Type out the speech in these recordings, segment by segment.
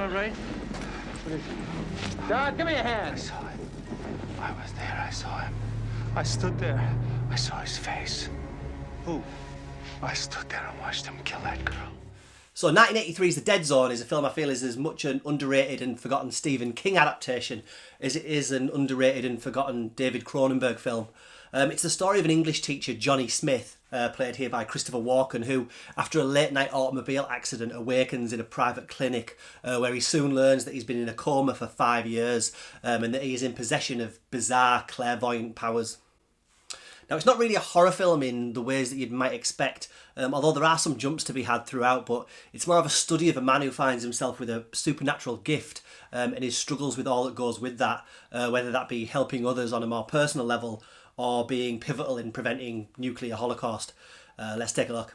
all right? Don, give me a hand. I saw it. I was there. I saw him. I stood there. I saw his face. Who? I stood there and watched him kill that girl. So 1983's The Dead Zone is a film I feel is as much an underrated and forgotten Stephen King adaptation as it is an underrated and forgotten David Cronenberg film. It's the story of an English teacher, Johnny Smith, played here by Christopher Walken, who, after a late-night automobile accident, awakens in a private clinic where he soon learns that he's been in a coma for 5 years and that he is in possession of bizarre clairvoyant powers. Now, it's not really a horror film in the ways that you might expect, although there are some jumps to be had throughout, but it's more of a study of a man who finds himself with a supernatural gift and his struggles with all that goes with that, whether that be helping others on a more personal level or being pivotal in preventing nuclear holocaust. Let's take a look.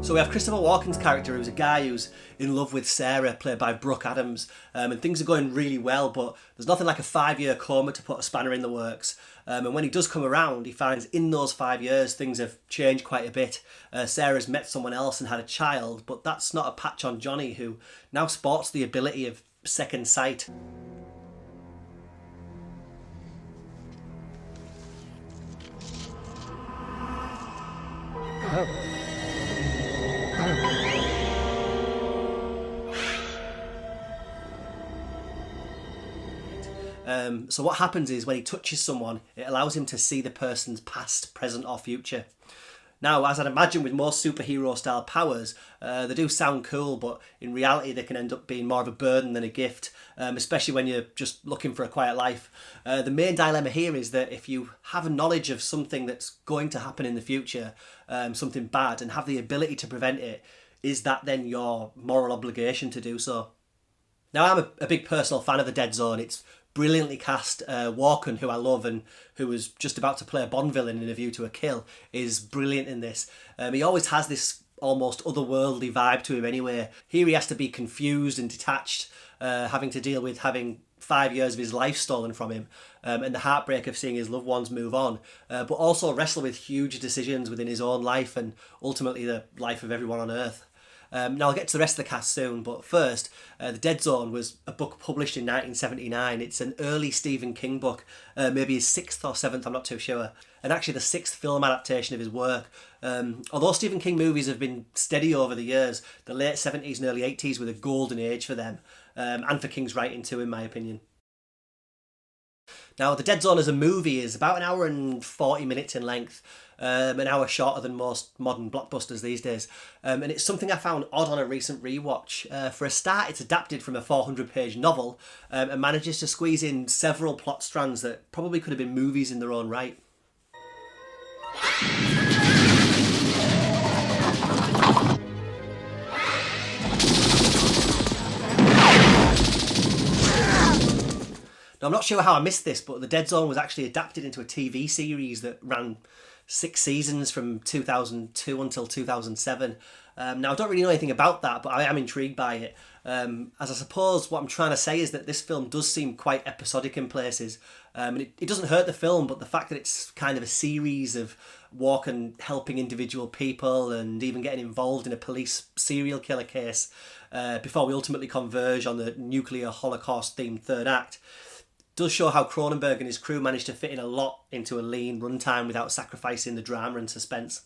So we have Christopher Walken's character, who's a guy who's in love with Sarah, played by Brooke Adams, and things are going really well, but there's nothing like a 5-year coma to put a spanner in the works. And when he does come around, he finds in those 5 years things have changed quite a bit. Sarah's met someone else and had a child, but that's not a patch on Johnny, who now sports the ability of second sight. So what happens is when he touches someone, it allows him to see the person's past, present or future. Now, as I'd imagine with most superhero style powers, they do sound cool, but in reality they can end up being more of a burden than a gift, especially when you're just looking for a quiet life. The main dilemma here is that if you have a knowledge of something that's going to happen in the future, something bad, and have the ability to prevent it, is that then your moral obligation to do so? Now, I'm a big personal fan of The Dead Zone. It's brilliantly cast. Walken, who I love and who was just about to play a Bond villain in A View to a Kill, is brilliant in this. He always has this almost otherworldly vibe to him anyway. Here he has to be confused and detached, having to deal with having 5 years of his life stolen from him and the heartbreak of seeing his loved ones move on, but also wrestle with huge decisions within his own life and ultimately the life of everyone on Earth. Now I'll get to the rest of the cast soon, but first, The Dead Zone was a book published in 1979. It's an early Stephen King book, maybe his 6th or 7th, I'm not too sure, and actually the 6th film adaptation of his work. Although Stephen King movies have been steady over the years, the late 70s and early 80s were the golden age for them, and for King's writing too, in my opinion. Now, The Dead Zone as a movie is about 1 hour and 40 minutes in length, an hour shorter than most modern blockbusters these days. And it's something I found odd on a recent rewatch. For a start, it's adapted from a 400-page novel and manages to squeeze in several plot strands that probably could have been movies in their own right. Now, I'm not sure how I missed this, but The Dead Zone was actually adapted into a TV series that ran 6 seasons from 2002 until 2007. Now, I don't really know anything about that, but I am intrigued by it. As I suppose what I'm trying to say is that this film does seem quite episodic in places. And it doesn't hurt the film, but the fact that it's kind of a series of Walken helping individual people and even getting involved in a police serial killer case before we ultimately converge on the nuclear holocaust themed third act does show how Cronenberg and his crew managed to fit in a lot into a lean runtime without sacrificing the drama and suspense.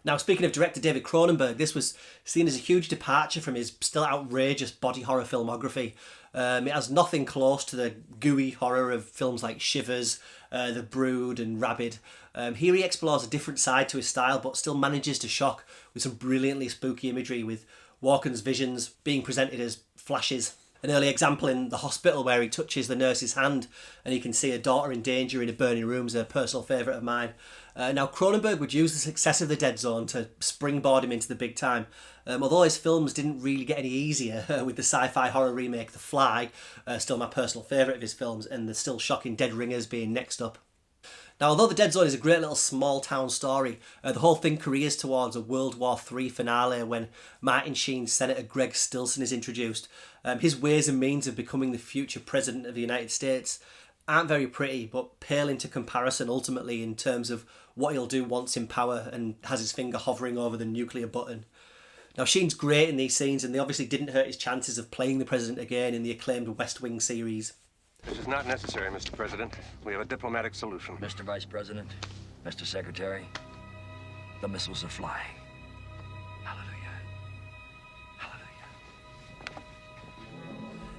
Now, speaking of director David Cronenberg, this was seen as a huge departure from his still outrageous body horror filmography. It has nothing close to the gooey horror of films like Shivers, The Brood and Rabid. Here he explores a different side to his style, but still manages to shock with some brilliantly spooky imagery, with Walken's visions being presented as flashes. An early example in The Hospital, where he touches the nurse's hand and he can see a daughter in danger in a burning room, is a personal favourite of mine. Now, Cronenberg would use the success of The Dead Zone to springboard him into the big time. Although his films didn't really get any easier, with the sci-fi horror remake The Fly, still my personal favourite of his films, and the still shocking Dead Ringers being next up. Now, although The Dead Zone is a great little small town story, the whole thing careers towards a World War III finale when Martin Sheen's Senator Greg Stillson is introduced. His ways and means of becoming the future president of the United States aren't very pretty, but pale into comparison ultimately in terms of what he'll do once in power and has his finger hovering over the nuclear button. Now, Sheen's great in these scenes, and they obviously didn't hurt his chances of playing the president again in the acclaimed West Wing series. This is not necessary, Mr. President. We have a diplomatic solution. Mr. Vice President, Mr. Secretary, the missiles are flying. Hallelujah. Hallelujah.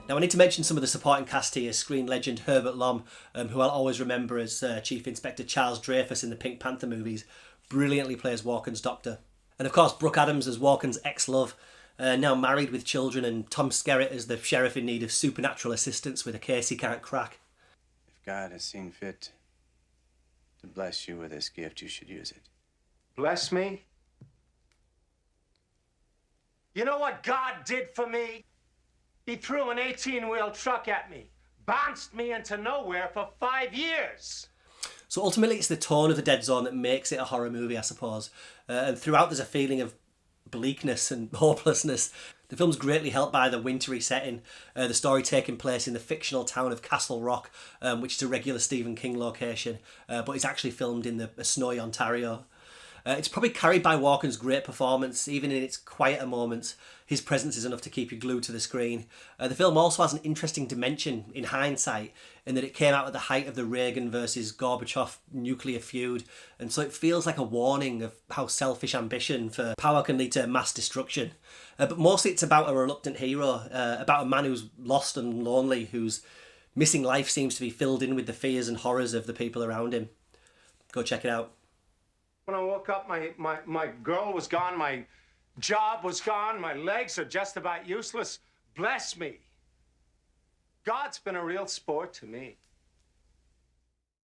Now, I need to mention some of the supporting cast here. Screen legend Herbert Lom, who I'll always remember as Chief Inspector Charles Dreyfus in the Pink Panther movies, brilliantly plays Walken's doctor. And of course, Brooke Adams as Walken's ex-love, now married with children, and Tom Skerritt as the sheriff in need of supernatural assistance with a case he can't crack. If God has seen fit to bless you with this gift, you should use it. Bless me? You know what God did for me? He threw an 18-wheel truck at me, bounced me into nowhere for 5 years. So ultimately it's the tone of The Dead Zone that makes it a horror movie, I suppose. And throughout there's a feeling of bleakness and hopelessness. The film's greatly helped by the wintry setting, the story taking place in the fictional town of Castle Rock, which is a regular Stephen King location, but it's actually filmed in the snowy Ontario. It's probably carried by Walken's great performance, even in its quieter moments. His presence is enough to keep you glued to the screen. The film also has an interesting dimension in hindsight, in that it came out at the height of the Reagan versus Gorbachev nuclear feud, and so it feels like a warning of how selfish ambition for power can lead to mass destruction. But mostly it's about a reluctant hero, about a man who's lost and lonely, whose missing life seems to be filled in with the fears and horrors of the people around him. Go check it out. When I woke up, my girl was gone, my job was gone, my legs are just about useless. Bless me. God's been a real sport to me.